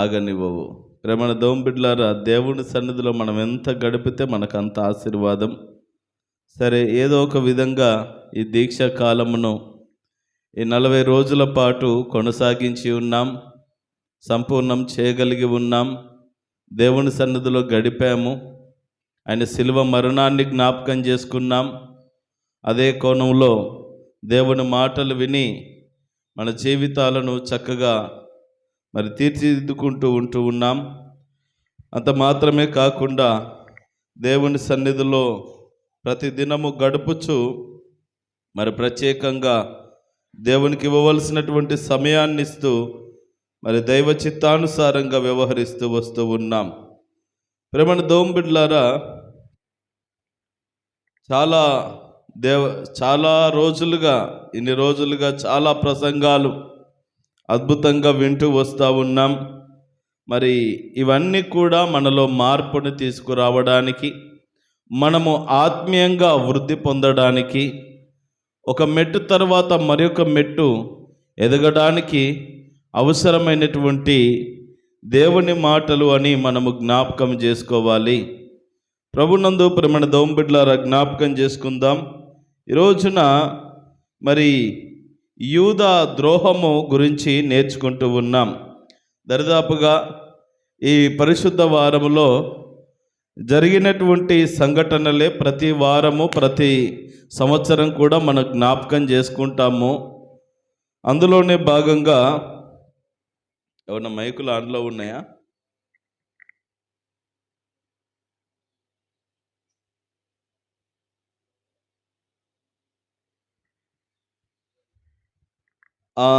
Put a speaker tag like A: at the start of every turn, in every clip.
A: ఆగనివ్వవు. ప్రేమన దేవుని బిడ్డలారా, దేవుని సన్నిధిలో మనం ఎంత గడిపితే మనకు అంత ఆశీర్వాదం. సరే, ఏదో ఒక విధంగా ఈ దీక్ష కాలమును ఈ 40 రోజుల పాటు కొనసాగించి ఉన్నాం, సంపూర్ణం చేయగలిగి ఉన్నాం, దేవుని సన్నిధిలో గడిపాము, ఆయన శిలువ మరణాన్ని జ్ఞాపకం చేసుకున్నాం. అదే కోణంలో దేవుని మాటలు విని మన జీవితాలను చక్కగా తీర్చిదిద్దుకుంటూ ఉన్నాం. అంత మాత్రమే కాకుండా దేవుని సన్నిధిలో ప్రతి దినము గడుపుచు ప్రత్యేకంగా దేవునికి ఇవ్వవలసినటువంటి సమయాన్ని ఇస్తూ దైవ చిత్తానుసారంగా వ్యవహరిస్తూ వస్తూ ఉన్నాం. ప్రేమన దేవుని బిడ్డలారా, చాలా రోజులుగా ఇన్ని రోజులుగా చాలా ప్రసంగాలు అద్భుతంగా వింటూ వస్తూ ఉన్నాం. ఇవన్నీ కూడా మనలో మార్పుని తీసుకురావడానికి, మనము ఆత్మీయంగా వృద్ధి పొందడానికి, ఒక మెట్టు తర్వాత మరొక మెట్టు ఎదగడానికి అవసరమైనటువంటి దేవుని మాటలు అని మనము జ్ఞాపకం చేసుకోవాలి. ప్రభునందు ప్రేమన దేవుని బిడ్డలారా, జ్ఞాపకం చేసుకుందాం. ఈరోజున యూదా ద్రోహము గురించి నేర్చుకుంటూ ఉన్నాం. దరిదాపుగా ఈ పరిశుద్ధ వారములో జరిగినటువంటి సంఘటనలే ప్రతి వారము ప్రతి సంవత్సరం కూడా మనం జ్ఞాపకం చేసుకుంటాము. అందులోనే భాగంగా ఏమన్నా మైకులు ఆన్లో ఉన్నాయా?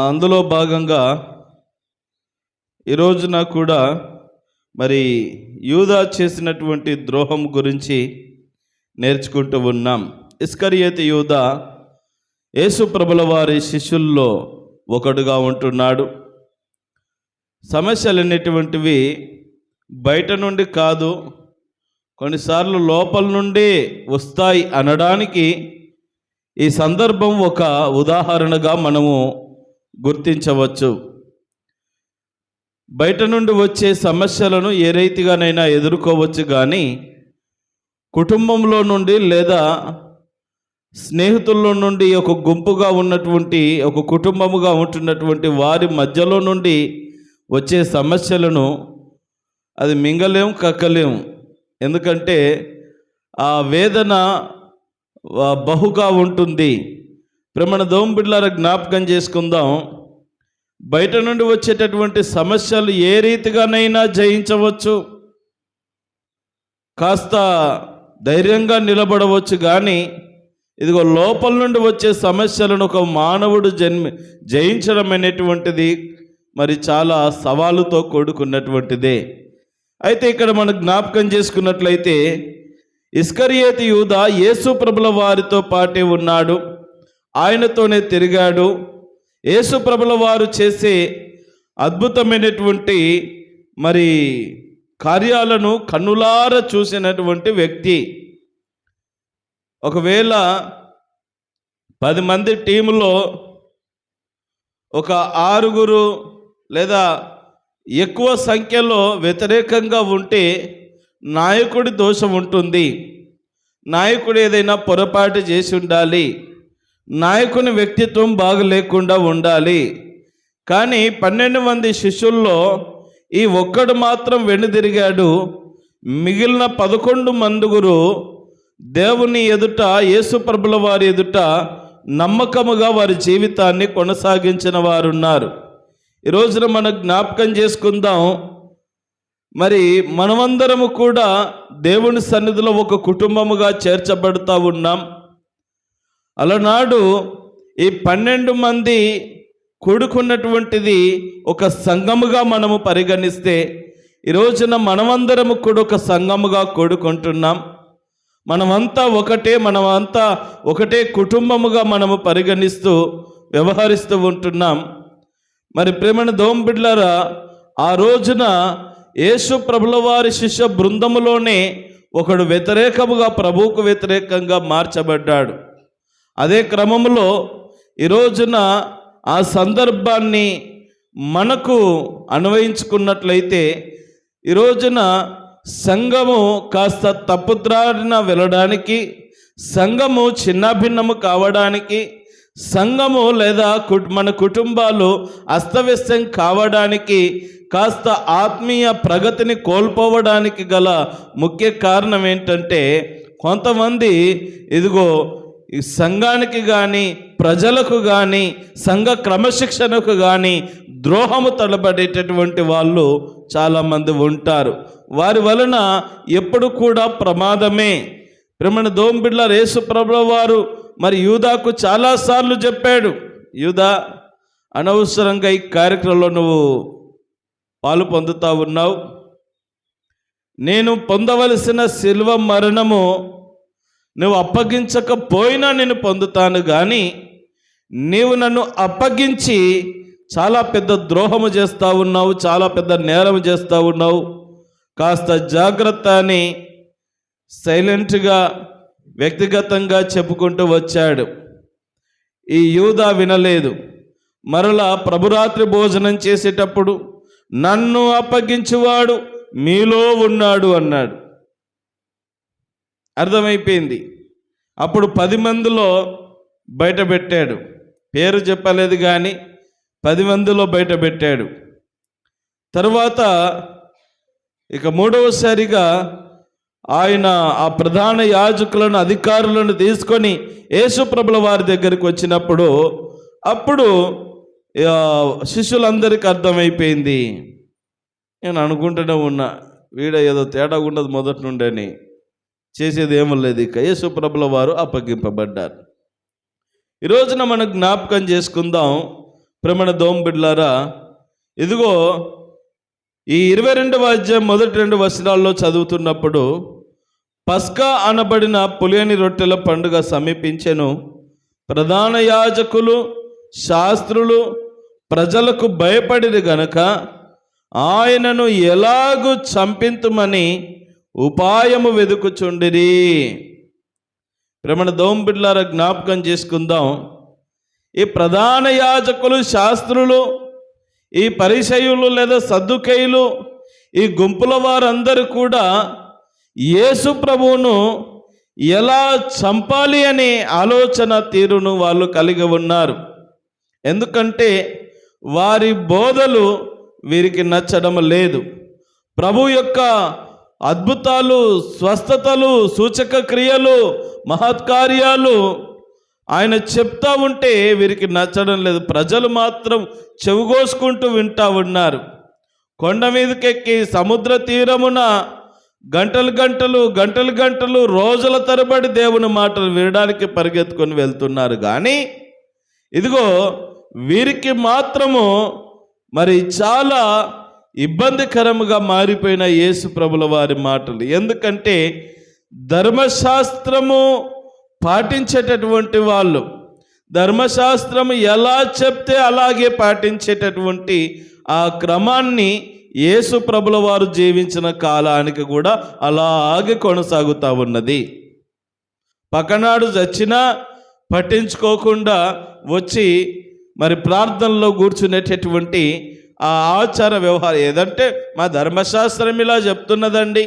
A: అందులో భాగంగా ఈరోజున కూడా యూదా చేసినటువంటి ద్రోహం గురించి నేర్చుకుంటూ ఉన్నాం. ఇస్కరియోతు యూదా యేసు ప్రభుల వారి శిష్యుల్లో ఒకడుగా ఉంటున్నాడు. సమస్యలు అనేటువంటివి బయట నుండి కాదు, కొన్నిసార్లు లోపల నుండి వస్తాయి అనడానికి ఈ సందర్భం ఒక ఉదాహరణగా మనము గుర్తించవచ్చు. బయట నుండి వచ్చే సమస్యలను ఏ రీతిగానైనా ఎదుర్కోవచ్చు, కానీ కుటుంబంలో నుండి లేదా స్నేహితుల్లో నుండి ఒక గుంపుగా ఉన్నటువంటి ఒక కుటుంబముగా ఉంటున్నటువంటి వారి మధ్యలో నుండి వచ్చే సమస్యలను అది మింగలేం, కక్కలేం. ఎందుకంటే ఆ వేదన బహుగా ఉంటుంది. ప్రేమన దేవుని బిడ్డలారా, జ్ఞాపకం చేసుకుందాం. బయట నుండి వచ్చేటటువంటి సమస్యలు ఏ రీతిగానైనా జయించవచ్చు, కాస్త ధైర్యంగా నిలబడవచ్చు, కానీ ఇదిగో లోపల నుండి వచ్చే సమస్యలను ఒక మానవుడు జయించడం అనేటువంటిది చాలా సవాలుతో కూడుకున్నటువంటిదే. అయితే ఇక్కడ మనం జ్ఞాపకం చేసుకున్నట్లయితే ఇస్కరియోతు యూదా యేసు ప్రభుల వారితో పాటే ఉన్నాడు, ఆయనతోనే తిరిగాడు. యేసు ప్రభుల వారు చేసే అద్భుతమైనటువంటి కార్యాలను కన్నులారా చూసినటువంటి వ్యక్తి. ఒకవేళ 10 మంది టీములో ఒక 6 లేదా ఎక్కువ సంఖ్యలో వ్యతిరేకంగా ఉంటే నాయకుడి దోషం ఉంటుంది. నాయకుడు ఏదైనా పొరపాటు చేసి ఉండాలి, నాయకుని వ్యక్తిత్వం బాగా లేకుండా ఉండాలి. కానీ 12 మంది శిష్యుల్లో ఈ ఒక్కడు మాత్రం వెనుదిరిగాడు. మిగిలిన 11 మందుగురు దేవుని ఎదుట, యేసు ప్రభుల వారి ఎదుట నమ్మకముగా వారి జీవితాన్ని కొనసాగించిన వారు ఉన్నారు. ఈ రోజున మనం జ్ఞాపకం చేసుకుందాం. మనమందరము కూడా దేవుని సన్నిధిలో ఒక కుటుంబముగా చేర్చబడుతూ ఉన్నాం. అలనాడు ఈ 12 మంది కూడుకున్నటువంటిది ఒక సంఘముగా మనము పరిగణిస్తే, ఈ రోజున మనమందరము కూడా ఒక సంఘముగా కూడుకుంటున్నాం. మనమంతా ఒకటే కుటుంబముగా మనము పరిగణిస్తూ వ్యవహరిస్తూ ఉంటున్నాం. ప్రేమన దేవుని బిడ్డలారా, ఆ రోజున యేసు ప్రభుల వారి శిష్య బృందములోనే ఒకడు వ్యతిరేకముగా, ప్రభువుకు వ్యతిరేకంగా మార్చబడ్డాడు. అదే క్రమంలో ఈ రోజున ఆ సందర్భాన్ని మనకు అన్వయించుకున్నట్లయితే ఈ రోజున సంఘము కాస్త తప్పుద్రారిన వెళ్ళడానికి, సంఘము చిన్నాభిన్నము కావడానికి, సంఘము లేదా మన కుటుంబాలు అస్తవ్యస్తం కావడానికి, కాస్త ఆత్మీయ ప్రగతిని కోల్పోవడానికి గల ముఖ్య కారణం ఏంటంటే, కొంతమంది ఇదిగో ఈ సంఘానికి కానీ, ప్రజలకు కానీ, సంఘ క్రమశిక్షణకు కానీ ద్రోహము తలబడేటటువంటి వాళ్ళు చాలామంది ఉంటారు. వారి వలన ఎప్పుడు కూడా ప్రమాదమే. ప్రేమణ దోంబిడ్ల యేసు ప్రభువు వారు మరి యూదాకు చాలాసార్లు చెప్పాడు, యూదా, అనవసరంగా ఈ కార్యక్రమంలో నువ్వు పాలు పొందుతా ఉన్నావు. నేను పొందవలసిన శిలువ మరణము నువ్వు అప్పగించకపోయినా నేను పొందుతాను, కానీ నీవు నన్ను అప్పగించి చాలా పెద్ద ద్రోహము చేస్తూ ఉన్నావు, చాలా పెద్ద నేరము చేస్తూ ఉన్నావు, కాస్త జాగ్రత్త అని సైలెంట్గా వ్యక్తిగతంగా చెప్పుకుంటూ వచ్చాడు. ఈ యూదా వినలేదు. మరలా ప్రభురాత్రి భోజనం చేసేటప్పుడు నన్ను అప్పగించువాడు మీలో ఉన్నాడు అన్నాడు. అర్థమైపోయింది. అప్పుడు 10 మందిలో బయట పెట్టాడు. పేరు చెప్పలేదు కానీ 10 మందిలో బయట పెట్టాడు. తర్వాత ఇక 3వసారిగా ఆయన ఆ ప్రధాన యాజకులను, అధికారులను తీసుకొని యేసుప్రభుల వారి దగ్గరికి వచ్చినప్పుడు అప్పుడు శిష్యులందరికీ అర్థమైపోయింది. నేను అనుకుంటూనే ఉన్నా, వీడ ఏదో తేడా ఉండదు మొదటి నుండని. చేసేది ఏమో లేదు. ఇక యేసుప్రభుల వారు అప్పగింపబడ్డారు. ఈ రోజున మనం జ్ఞాపకం చేసుకుందాం ప్రేమణ దోంబిడ్లారా. ఇదిగో ఈ 22వ అధ్యాయం మొదటి 2 వచనాల్లో చదువుతున్నప్పుడు, పస్కా అనబడిన పులియని రొట్టెల పండుగ సమీపించెను. ప్రధాన యాజకులు, శాస్త్రులు ప్రజలకు భయపడిరి గనుక ఆయనను ఎలాగూ చంపింతుమని ఉపాయము వెదుకుచుండిరి. ప్రేమణ దోంబిడ్లారా, జ్ఞాపకం చేసుకుందాం. ఈ ప్రధాన యాజకులు, శాస్త్రులు, ఈ పరిసయ్యులు లేదా సద్దుకయ్యులు, ఈ గుంపుల వారందరూ కూడా యేసు ప్రభువును ఎలా చంపాలి అనే ఆలోచన తీరును వాళ్ళు కలిగి ఉన్నారు. ఎందుకంటే వారి బోధలు వీరికి నచ్చడం లేదు. ప్రభు యొక్క అద్భుతాలు, స్వస్థతలు, సూచక క్రియలు, మహత్కార్యాలు ఆయన చెప్తా ఉంటే వీరికి నచ్చడం లేదు. ప్రజలు మాత్రం చెవుగోసుకుంటూ వింటా ఉన్నారు. కొండ మీదకెక్కి సముద్ర తీరమున గంటలు గంటలు రోజుల తరబడి దేవుని మాటలు వినడానికి పరిగెత్తుకొని వెళ్తున్నారు. కానీ ఇదిగో వీరికి మాత్రము మరి చాలా ఇబ్బందికరముగా మారిపోయిన యేసు ప్రభుల వారి మాటలు. ఎందుకంటే ధర్మశాస్త్రము పాటించేటటువంటి వాళ్ళు, ధర్మశాస్త్రము ఎలా చెప్తే అలాగే పాటించేటటువంటి ఆ క్రమాన్ని యేసు ప్రభుల వారు జీవించిన కాలానికి కూడా అలాగే కొనసాగుతూ ఉన్నది. పక్కనాడు చచ్చినా పట్టించుకోకుండా వచ్చి మరి ప్రార్థనలో కూర్చునేటటువంటి ఆ ఆచార వ్యవహారం ఏదంటే, మా ధర్మశాస్త్రం ఇలా చెప్తున్నదండి,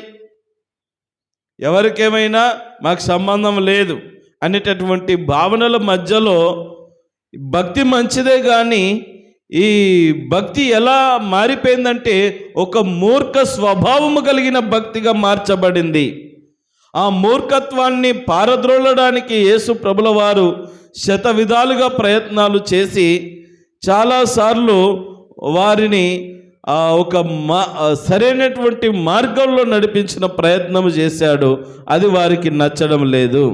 A: ఎవరికేమైనా మాకు సంబంధం లేదు అనేటటువంటి భావనల మధ్యలో భక్తి మంచిదే, కానీ ఈ భక్తి ఎలా మారిపోయిందంటే ఒక మూర్ఖ స్వభావము కలిగిన భక్తిగా మార్చబడింది. ఆ మూర్ఖత్వాన్ని పారద్రోలడానికి యేసు ప్రభుల వారు శత విధాలుగా ప్రయత్నాలు చేసి చాలాసార్లు వారిని ఒక సరైనటువంటి మార్గంలో నడిపించిన ప్రయత్నం చేశాడు. అది వారికి నచ్చడం లేదు.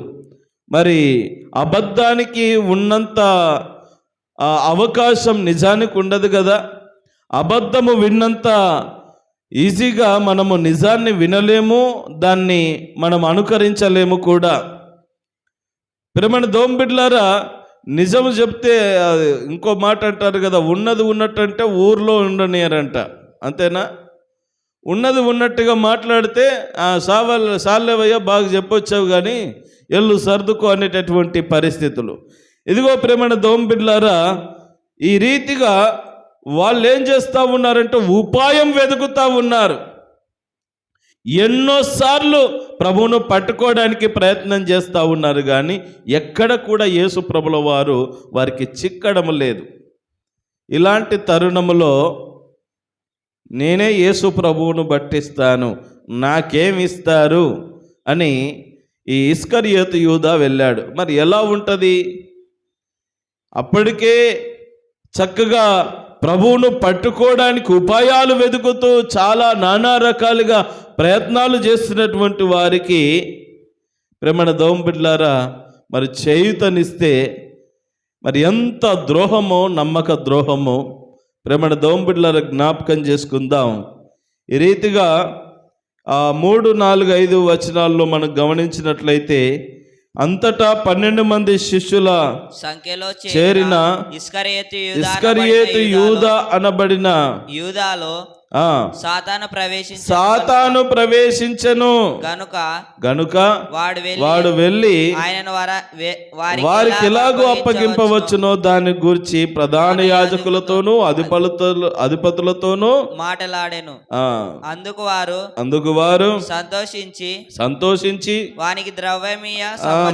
A: మరి అబద్ధానికి ఉన్నంత అవకాశం నిజానికి ఉండదు కదా. అబద్ధము విన్నంత ఈజీగా మనము నిజాన్ని వినలేము, దాన్ని మనం అనుకరించలేము కూడా. ప్రేమణ దోంబిడ్లారా, నిజము చెప్తే ఇంకో మాట అంటారు కదా, ఉన్నది ఉన్నట్టంటే ఊర్లో ఉండనియరంట. అంతేనా? ఉన్నది ఉన్నట్టుగా మాట్లాడితే సాలేవయ్యా బాగా చెప్పొచ్చావు కానీ ఎల్లు సర్దుకో అనేటటువంటి పరిస్థితులు. ఇదిగో ప్రేమణ దోంబిడ్లారా, ఈ రీతిగా వాళ్ళు ఏం చేస్తూ ఉన్నారంటే ఉపాయం వెతుకుతూ ఉన్నారు. ఎన్నోసార్లు ప్రభువును పట్టుకోవడానికి ప్రయత్నం చేస్తూ ఉన్నారు, కానీ ఎక్కడ కూడా యేసు ప్రభుల వారు వారికి చిక్కడం లేదు. ఇలాంటి తరుణములో నేనే యేసు ప్రభువును పట్టిస్తాను, నాకేమిస్తారు అని ఈ ఇస్కరియోతు యూదా వెళ్ళాడు. మరి ఎలా ఉంటుంది? అప్పటికే చక్కగా ప్రభువును పట్టుకోవడానికి ఉపాయాలు వెతుకుతూ చాలా నానా రకాలుగా ప్రయత్నాలు చేస్తున్నటువంటి వారికి ప్రేమణ దోంబిడ్లారా మరి చేయుతనిస్తే మరి ఎంత ద్రోహమో, నమ్మక ద్రోహమో ప్రేమణ దోంబిడ్లారా జ్ఞాపకం చేసుకుందాం. ఈ రీతిగా 3, 4, 5 వచనాల్లో మనం గమనించినట్లయితే అంతటా 12 మంది శిష్యుల
B: సంఖ్యలో
A: చేరిన ఇస్కరియోతు యూదా అనబడిన
B: యూదాలో
A: సాతాను ప్రవేశించెను గనుక వాడు వెళ్ళి
B: ఆయనను
A: వారికి ఎలాగో అప్పగింపవచ్చునో దాని గురించి ప్రధాన యాజకులతోనూ అధిపతులతోనూ
B: మాటలాడెను.
A: అందుకు వారు సంతోషించి
B: వానికి ద్రవ్యమీయ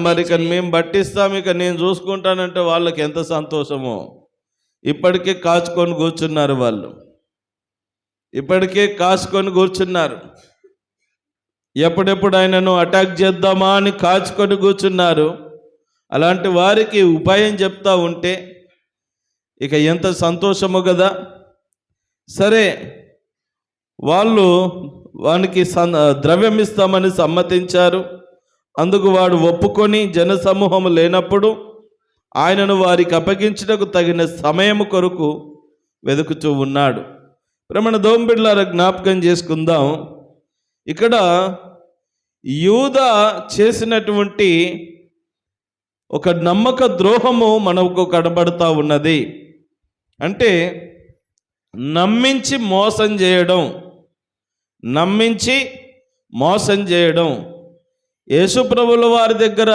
A: మరి ఇక మేము పట్టిస్తాం, ఇక నేను చూసుకుంటానంటే వాళ్ళకి ఎంత సంతోషమో. ఇప్పటికే కాచుకొని కూర్చున్నారు, వాళ్ళు ఇప్పటికే కాచుకొని కూర్చున్నారు. ఎప్పుడెప్పుడు ఆయనను అటాక్ చేద్దామా అని కాచుకొని కూర్చున్నారు. అలాంటి వారికి ఉపాయం చెప్తా ఉంటే ఇక ఎంత సంతోషమో కదా. సరే, వాళ్ళు వానికి ద్రవ్యం ఇస్తామని సమ్మతించారు. అందుకు వాడు ఒప్పుకొని జనసమూహం లేనప్పుడు ఆయనను వారికి అప్పగించుటకు తగిన సమయం కొరకు వెతుకుతూ ఉన్నాడు. ప్రేమణ దోంబిడ్లారా జ్ఞాపకం చేసుకుందాం. ఇక్కడ యూదా చేసినటువంటి ఒక నమ్మక ద్రోహము మనకు కనబడుతూ ఉన్నది. అంటే నమ్మించి మోసం చేయడం. యేసుప్రభుల వారి దగ్గర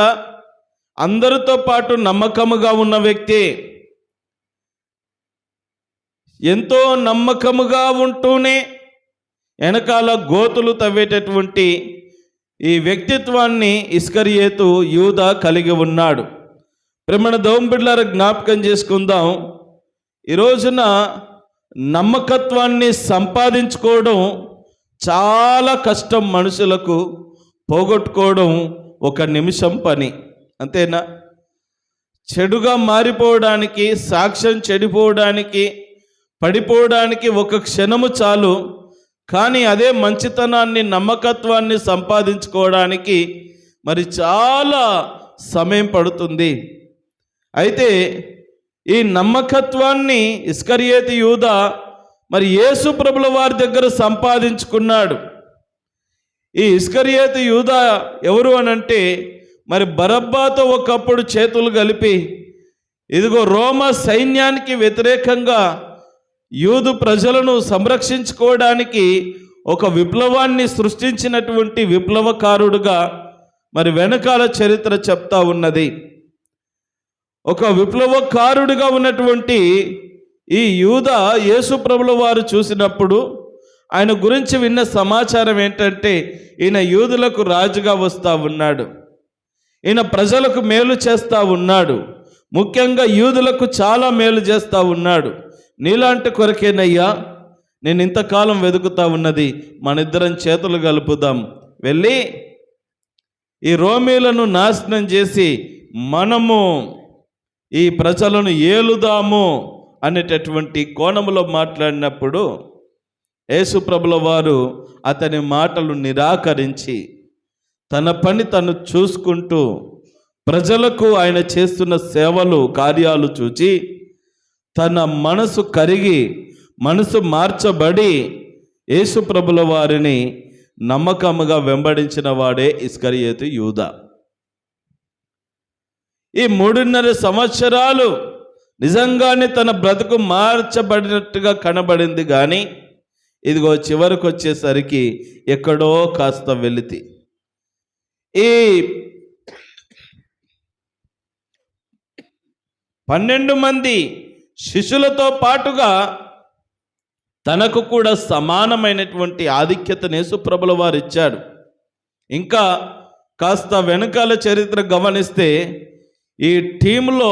A: అందరితో పాటు నమ్మకముగా ఉన్న వ్యక్తి, ఎంతో నమ్మకముగా ఉంటూనే వెనకాల గోతులు తవ్వేటటువంటి ఈ వ్యక్తిత్వాన్ని ఇస్కరియోతు యూదా కలిగి ఉన్నాడు. ప్రేమణ దోంబిడ్లారా జ్ఞాపకం చేసుకుందాం. ఈ రోజున నమ్మకత్వాన్ని సంపాదించుకోవడం చాలా కష్టం. మనుషులకు పోగొట్టుకోవడం ఒక నిమిషం పని, అంతేనా? చెడుగా మారిపోవడానికి, సాక్ష్యం చెడిపోవడానికి, పడిపోవడానికి ఒక క్షణము చాలు. కానీ అదే మంచితనాన్ని, నమ్మకత్వాన్ని సంపాదించుకోవడానికి మరి చాలా సమయం పడుతుంది. అయితే ఈ నమ్మకత్వాన్ని ఇస్కరియోతు యూదా మరి యేసు ప్రభుల వారి దగ్గర సంపాదించుకున్నాడు. ఈ ఇస్కరియోతు యూదా ఎవరు అనంటే మరి బరబ్బాతో ఒకప్పుడు చేతులు కలిపి ఇదిగో రోమా సైన్యానికి వ్యతిరేకంగా యూదు ప్రజలను సంరక్షించుకోవడానికి ఒక విప్లవాన్ని సృష్టించినటువంటి విప్లవకారుడుగా మరి వెనకాల చరిత్ర చెప్తా ఉన్నది. ఒక విప్లవకారుడిగా ఉన్నటువంటి ఈ యూదా యేసు ప్రభుల వారు చూసినప్పుడు ఆయన గురించి విన్న సమాచారం ఏంటంటే ఈయన యూదులకు రాజుగా వస్తూ ఉన్నాడు, ఈయన ప్రజలకు మేలు చేస్తూ ఉన్నాడు, ముఖ్యంగా యూదులకు చాలా మేలు చేస్తూ ఉన్నాడు. నీలాంటి కొరకేనయ్యా నేను ఇంతకాలం వెతుకుతా ఉన్నది, మనిద్దరం చేతులు కలుపుదాం, వెళ్ళి ఈ రోమీలను నాశనం చేసి మనము ఈ ప్రజలను ఏలుదాము అనేటటువంటి కోణములో మాట్లాడినప్పుడు యేసు ప్రభుల వారు అతని మాటలు నిరాకరించి తన పని తను చూసుకుంటూ ప్రజలకు ఆయన చేస్తున్న సేవలు, కార్యాలు చూచి తన మనసు కరిగి, మనసు మార్చబడి యేసు ప్రభుల వారిని నమ్మకముగా వెంబడించిన వాడే ఇస్కరియోతు యూదా. ఈ 3.5 సంవత్సరాలు నిజంగానే తన బ్రతుకు మార్చబడినట్టుగా కనబడింది. కానీ ఇదిగో చివరికి వచ్చేసరికి ఎక్కడో కాస్త వెలితి. ఈ 12 మంది శిష్యులతో పాటుగా తనకు కూడా సమానమైనటువంటి ఆధిక్యతను యేసుప్రభుల వారు ఇచ్చాడు. ఇంకా కాస్త వెనకాల చరిత్ర గమనిస్తే ఈ టీంలో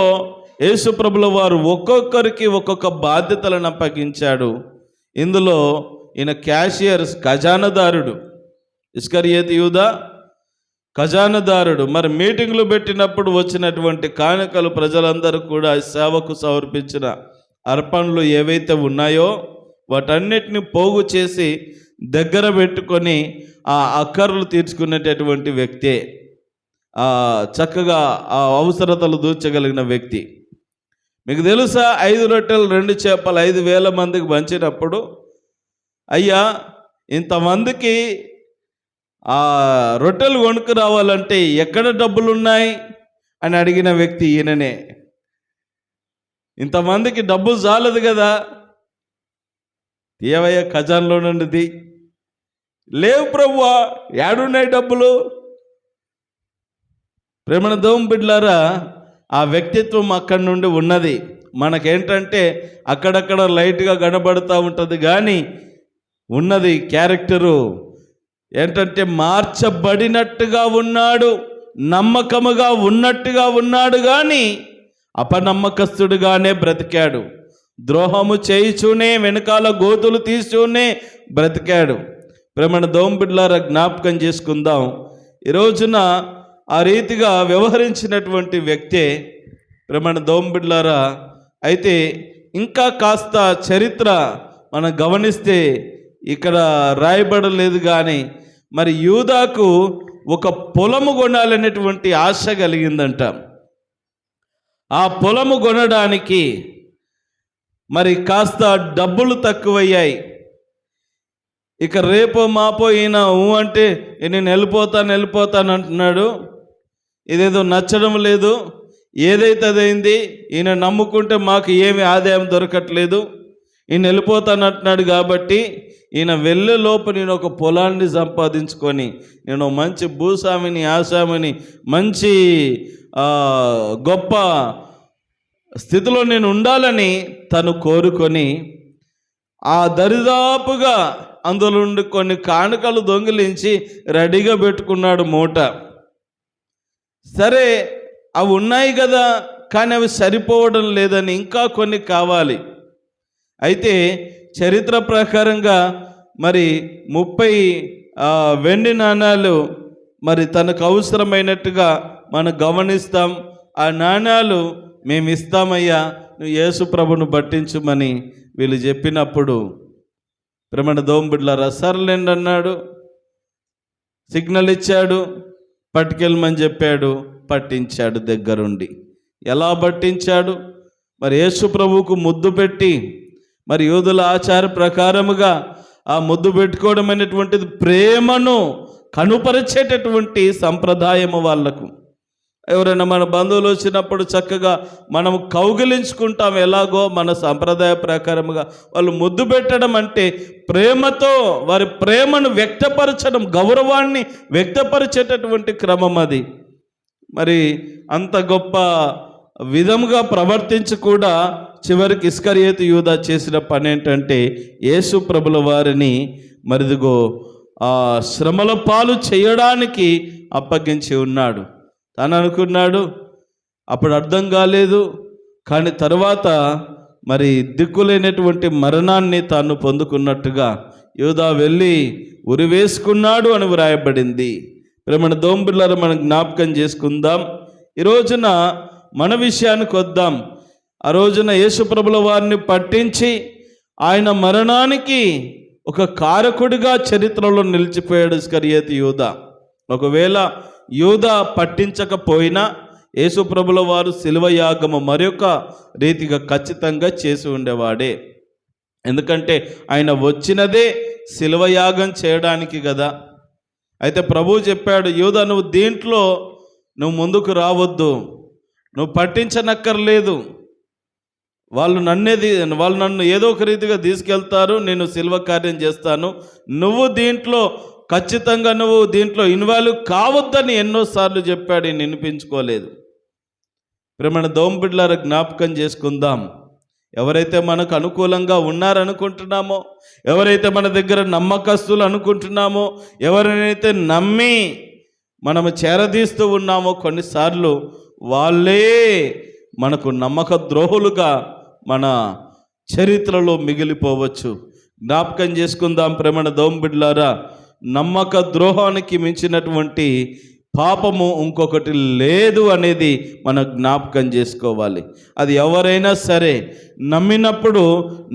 A: యేసుప్రభుల వారు ఒక్కొక్కరికి ఒక్కొక్క బాధ్యతలను అప్పగించాడు. ఇందులో ఈయన క్యాషియర్, ఖజానాదారుడు. ఇస్కరియోతు యూదా ఖజానాదారుడు. మరి మీటింగ్లు పెట్టినప్పుడు వచ్చినటువంటి కానుకలు ప్రజలందరూ కూడా సేవకు సమర్పించిన అర్పణలు ఏవైతే ఉన్నాయో వాటన్నిటిని పోగు చేసి దగ్గర పెట్టుకొని ఆ అక్కర్లు తీర్చుకునేటటువంటి వ్యక్తే, చక్కగా ఆ అవసరతలు దూర్చగలిగిన వ్యక్తి. మీకు తెలుసా, 5 రొట్టెలు 2 చేపలు 5,000 మందికి పంచినప్పుడు, అయ్యా ఇంతమందికి ఆ రొట్టెలు కొనుక్కు రావాలంటే ఎక్కడ డబ్బులు ఉన్నాయి అని అడిగిన వ్యక్తి ఈయననే. ఇంతమందికి డబ్బులు చాలదు కదా, తీయవయ్య ఖజాన్లో నుండి. లేవు ప్రభువా, ఏడున్నాయి డబ్బులు? ప్రేమన దేవుని బిడ్డలారా, ఆ వ్యక్తిత్వం అక్కడి నుండి ఉన్నది. మనకేంటంటే అక్కడక్కడ లైట్గా కనబడుతూ ఉంటుంది, కానీ ఉన్నది క్యారెక్టరు ఏంటంటే మార్చబడినట్టుగా ఉన్నాడు, నమ్మకముగా ఉన్నట్టుగా ఉన్నాడు, కానీ అపనమ్మకస్తుడుగానే బ్రతికాడు. ద్రోహము చేయిచూనే, వెనకాల గోతులు తీస్తూనే బ్రతికాడు. ప్రేమణ దేవుని బిడ్డలారా, జ్ఞాపకం చేసుకుందాం. ఈ రోజున ఆ రీతిగా వ్యవహరించినటువంటి వ్యక్తే ప్రేమణ దేవుని బిడ్డలారా. అయితే ఇంకా కాస్త చరిత్ర మనం గమనిస్తే ఇక్కడ రాయబడలేదు, కానీ మరి యూదాకు ఒక పొలము కొనాలనేటువంటి ఆశ కలిగిందంట. ఆ పొలము కొనడానికి మరి కాస్త డబ్బులు తక్కువయ్యాయి. ఇక రేపో మాపో ఈయన అంటే నేను వెళ్ళిపోతాను అంటున్నాడు. ఇదేదో నచ్చడం లేదు. ఏదైతే అదైంది, ఈయన నమ్ముకుంటే మాకు ఏమి ఆదాయం దొరకట్లేదు, ఈయన వెళ్ళిపోతాను అంటున్నాడు. కాబట్టి ఈయన వెళ్ళే లోపు నేను ఒక పొలాన్ని సంపాదించుకొని నేను మంచి భూస్వామిని, ఆసామిని, మంచి గొప్ప స్థితిలో నేను ఉండాలని తను కోరుకొని ఆ దరిదాపుగా అందులో నుండి కొన్ని కానుకలు దొంగిలించి రెడీగా పెట్టుకున్నాడు మూట. సరే, అవి ఉన్నాయి కదా, కానీ అవి సరిపోవడం లేదని ఇంకా కొన్ని కావాలి. అయితే చరిత్ర ప్రకారంగా మరి 30 వెండి నాణాలు మరి తనకు అవసరమైనట్టుగా మనం గమనిస్తాం. ఆ నాణాలు మేము ఇస్తామయ్యా, నువ్వు యేసు ప్రభును పట్టించుమని వీళ్ళు చెప్పినప్పుడు ప్రేమణ దేవుని బిడ్డలారా, సర్లేండి అన్నాడు. సిగ్నల్ ఇచ్చాడు, పట్టుకెళ్ళమని చెప్పాడు, పట్టించాడు దగ్గరుండి. ఎలా పట్టించాడు? మరి యేసు ప్రభువుకు ముద్దు పెట్టి, మరి యూదుల ఆచార ప్రకారముగా ఆ ముద్దు పెట్టుకోవడం అనేటువంటిది ప్రేమను కనుపరిచేటటువంటి సంప్రదాయము వాళ్ళకు. ఎవరైనా మన బంధువులు వచ్చినప్పుడు చక్కగా మనం కౌగిలించుకుంటాం, ఎలాగో మన సంప్రదాయ ప్రకారముగా. వాళ్ళు ముద్దు పెట్టడం అంటే ప్రేమతో వారి ప్రేమను వ్యక్తపరచడం, గౌరవాన్ని వ్యక్తపరిచేటటువంటి క్రమం అది. మరి అంత గొప్ప విధముగా ప్రవర్తించి కూడా చివరికి ఇస్కరియోతు యూదా చేసిన పని ఏంటంటే యేసు ప్రభుల వారిని మరిదిగో ఆ శ్రమల పాలు చేయడానికి అప్పగించి ఉన్నాడు. తను అనుకున్నాడు, అప్పుడు అర్థం కాలేదు, కానీ తర్వాత మరి దిక్కులేనటువంటి మరణాన్ని తాను పొందుకున్నట్టుగా యూదా వెళ్ళి ఉరివేసుకున్నాడు అని వ్రాయబడింది. ప్రేమణ దేవుని బిడ్డలారా, మనం జ్ఞాపకం చేసుకుందాం. ఈ రోజున మన విషయానికి వద్దాం. ఆ రోజున యేసు ప్రభుల వారిని పట్టించి ఆయన మరణానికి ఒక కారకుడిగా చరిత్రలో నిలిచిపోయాడు ఇస్కరియోతు యూదా. ఒకవేళ యూదా పట్టించకపోయినా యేసు ప్రభుల వారు శిలువ యాగము మరొక రీతిగా ఖచ్చితంగా చేసి ఉండేవాడే. ఎందుకంటే ఆయన వచ్చినదే శిలువ యాగం చేయడానికి కదా. అయితే ప్రభువు చెప్పాడు, యూదా నువ్వు దీంట్లో నువ్వు ముందుకు రావద్దు, నువ్వు పట్టించనక్కర్లేదు. వాళ్ళు నన్ను ఏదో ఒక రీతిగా తీసుకెళ్తారు, నేను శిల్వ కార్యం చేస్తాను, నువ్వు దీంట్లో ఖచ్చితంగా నువ్వు దీంట్లో ఇన్వాల్వ్ కావద్దని ఎన్నోసార్లు చెప్పాడు, వినిపించుకోలేదు. ప్రేమణ దేవుని బిడ్డలారా, జ్ఞాపకం చేసుకుందాం. ఎవరైతే మనకు అనుకూలంగా ఉన్నారనుకుంటున్నామో, ఎవరైతే మన దగ్గర నమ్మకస్తులు అనుకుంటున్నామో, ఎవరినైతే నమ్మి మనము చేరదీస్తూ ఉన్నామో, కొన్నిసార్లు వాళ్ళే మనకు నమ్మక ద్రోహులుగా మన చరిత్రలో మిగిలిపోవచ్చు. జ్ఞాపకం చేసుకుందాం ప్రేమణ దోంబిడ్లారా, నమ్మక ద్రోహానికి మించినటువంటి పాపము ఇంకొకటి లేదు అనేది మనం జ్ఞాపకం చేసుకోవాలి. అది ఎవరైనా సరే నమ్మినప్పుడు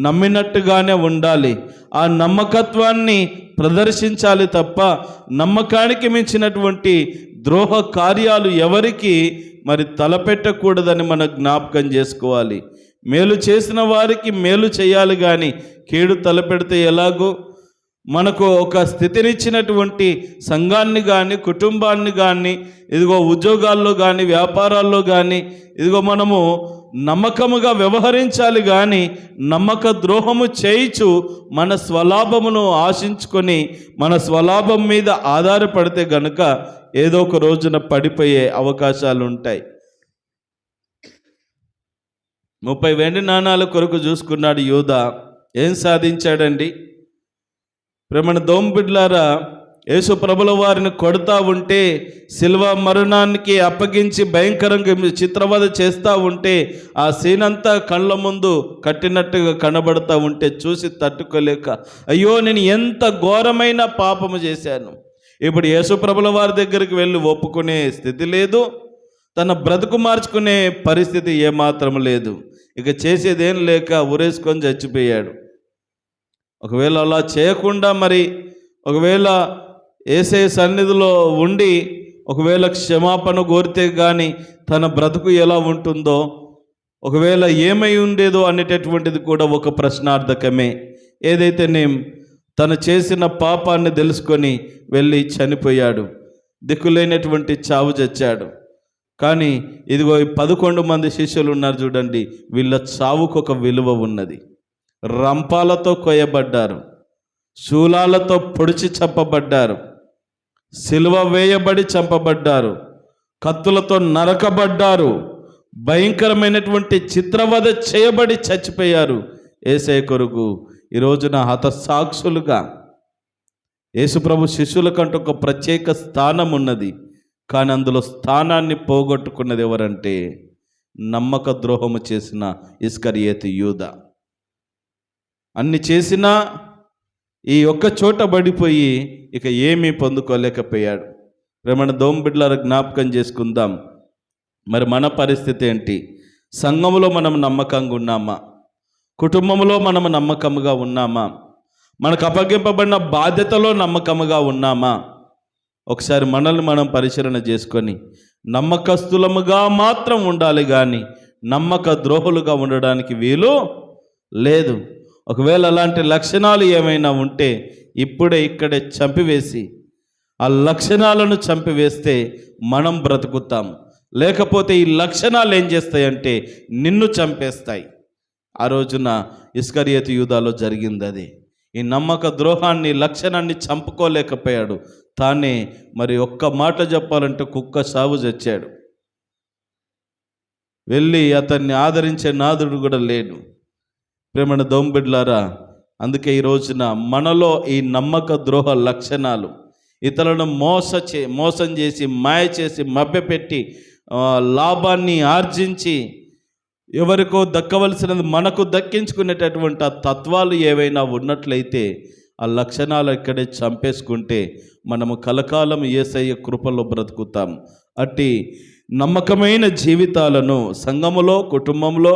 A: నమ్మినట్టుగానే ఉండాలి, ఆ నమ్మకత్వాన్ని ప్రదర్శించాలి తప్ప నమ్మకానికి మించినటువంటి ద్రోహ కార్యాలు ఎవరికి మరి తలపెట్టకూడదని మనం జ్ఞాపకం చేసుకోవాలి. మేలు చేసిన వారికి మేలు చేయాలి కానీ కీడు తలపెడితే ఎలాగో? మనకు ఒక స్థితినిచ్చినటువంటి సంఘాన్ని కానీ, కుటుంబాన్ని కానీ, ఇదిగో ఉద్యోగాల్లో కానీ, వ్యాపారాల్లో కానీ, ఇదిగో మనము నమ్మకముగా వ్యవహరించాలి కానీ నమ్మక ద్రోహము చేయిచు మన స్వలాభమును ఆశించుకొని మన స్వలాభం మీద ఆధారపడితే గనుక ఏదో ఒక రోజున పడిపోయే అవకాశాలు ఉంటాయి. 30 వెండి నాణాల కొరకు చూసుకున్నాడు యూదా. ఏం సాధించాడండి? ప్రేమణ దోంబిడ్లారా, యేసు ప్రభుల వారిని కొడతా ఉంటే, శిల్వ మరణానికి అప్పగించి భయంకరంగా చిత్రవద చేస్తూ ఉంటే, ఆ సీన్ అంతా కళ్ళ ముందు కట్టినట్టుగా కనబడుతూ ఉంటే చూసి తట్టుకోలేక, అయ్యో నేను ఎంత ఘోరమైన పాపము చేశాను. ఇప్పుడు యేసు ప్రభుల వారి దగ్గరికి వెళ్ళి ఒప్పుకునే స్థితి లేదు, తన బ్రతుకు మార్చుకునే పరిస్థితి ఏమాత్రం లేదు. ఇక చేసేదేం లేక ఉరేసుకొని చచ్చిపోయాడు. ఒకవేళ అలా చేయకుండా మరి ఒకవేళ యేసయ్య సన్నిధిలో ఉండి ఒకవేళ క్షమాపణ కోరితే కానీ తన బ్రతుకు ఎలా ఉంటుందో, ఒకవేళ ఏమై ఉండేదో అనేటటువంటిది కూడా ఒక ప్రశ్నార్థకమే. ఏదైతేనేం తను చేసిన పాపాన్ని తెలుసుకొని వెళ్ళి చనిపోయాడు, దిక్కులేనటువంటి చావు చచ్చాడు. కానీ ఇదిగో 11 మంది శిష్యులు ఉన్నారు చూడండి, వీళ్ళ చావుకు ఒక విలువ ఉన్నది. రంపాలతో కొయ్యబడ్డారు, శూలాలతో పొడిచి చంపబడ్డారు, సిలువ వేయబడి చంపబడ్డారు, కత్తులతో నరకబడ్డారు, భయంకరమైనటువంటి చిత్రవధ చేయబడి చచ్చిపోయారు. యేసయ్య కొరకు ఈ రోజున హతసాక్షులుగా యేసుప్రభు శిష్యులకంటూ ఒక ప్రత్యేక స్థానం ఉన్నది. కానీ అందులో స్థానాన్ని పోగొట్టుకున్నది ఎవరంటే నమ్మక ద్రోహము చేసిన ఇస్కరియోతు యూదా. అన్ని చేసినా ఈ ఒక్క చోట పడిపోయి ఇక ఏమీ పొందుకోలేకపోయాడు. ప్రేమణ దోంబిడ్లారా, జ్ఞాపకం చేసుకుందాం. మరి మన పరిస్థితి ఏంటి? సంఘములో మనం నమ్మకంగా ఉన్నామా? కుటుంబంలో మనం నమ్మకముగా ఉన్నామా? మనకు అప్పగింపబడిన బాధ్యతలో నమ్మకముగా ఉన్నామా? ఒకసారి మనల్ని మనం పరిశీలన చేసుకొని నమ్మకస్తులముగా మాత్రం ఉండాలి కానీ నమ్మక ద్రోహులుగా ఉండడానికి వీలు లేదు. ఒకవేళ అలాంటి లక్షణాలు ఏమైనా ఉంటే ఇప్పుడే ఇక్కడే చంపివేసి ఆ లక్షణాలను చంపివేస్తే మనం బ్రతుకుతాం. లేకపోతే ఈ లక్షణాలు ఏం చేస్తాయంటే నిన్ను చంపేస్తాయి. ఆ రోజున ఇస్కరియోతు యూదాలో జరిగింది అది. ఈ నమ్మక ద్రోహాన్ని, లక్షణాన్ని చంపుకోలేకపోయాడు. తానే మరి ఒక్క మాట చెప్పాలంటే కుక్క సాగు చచ్చాడు. వెళ్ళి అతన్ని ఆదరించే నాదుడు కూడా లేడు. ప్రేమణ దోంబిడ్లారా, అందుకే ఈ రోజున మనలో ఈ నమ్మక ద్రోహ లక్షణాలు, ఇతరులను మోసం చేసి, మాయ చేసి, మభ్యపెట్టి, లాభాన్ని ఆర్జించి ఎవరికో దక్కవలసినది మనకు దక్కించుకునేటటువంటి ఆ తత్వాలు ఏవైనా ఉన్నట్లయితే ఆ లక్షణాలు ఇక్కడే చంపేసుకుంటే మనము కలకాలం యేసయ్య కృపలో బ్రతుకుతాం. అట్టి నమ్మకమైన జీవితాలను సంఘములో, కుటుంబంలో,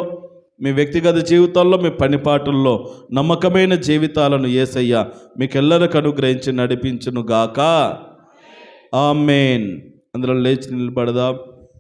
A: మీ వ్యక్తిగత జీవితాల్లో, మీ పనిపాటుల్లో నమ్మకమైన జీవితాలను యేసయ్య మీకెల్లరికి అనుగ్రహించి నడిపించును గాక. ఆమేన్. అందులో లేచి నిలబడదాం.